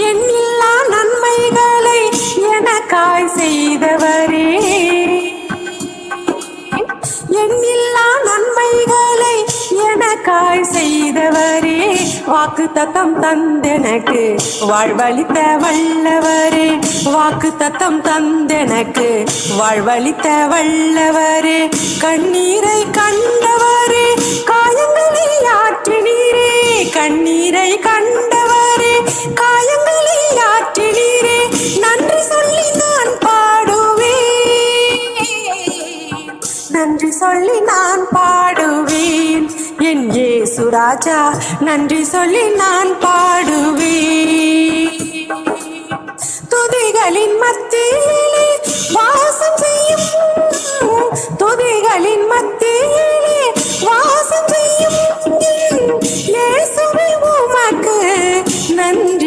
எண்ணில்லா நன்மைகளை எனக்காய் செய்தவரே, எண்ணில்லா நன்மைகளை எனக்காய் செய்தவரே, வாக்குத்தத்தம் தந்தெனக்கு வாழ்வளித்த வல்லவரே, வாக்குத்தத்தம் தந்தெனக்கு வாழ்வளித்த வல்லவரே, கண்ணீரை கண்டவரே காயங்களை ஆற்றினீரே, கண்ணீரை கண்டவரே காயங்களை ஆற்றினீரே, நன்றி சொல்லி நான் பாடுவேன், நன்றி சொல்லி நான் பாடுவேன், என் இயேசு ராஜா நன்றி சொல்லி நான் பாடுவேன்.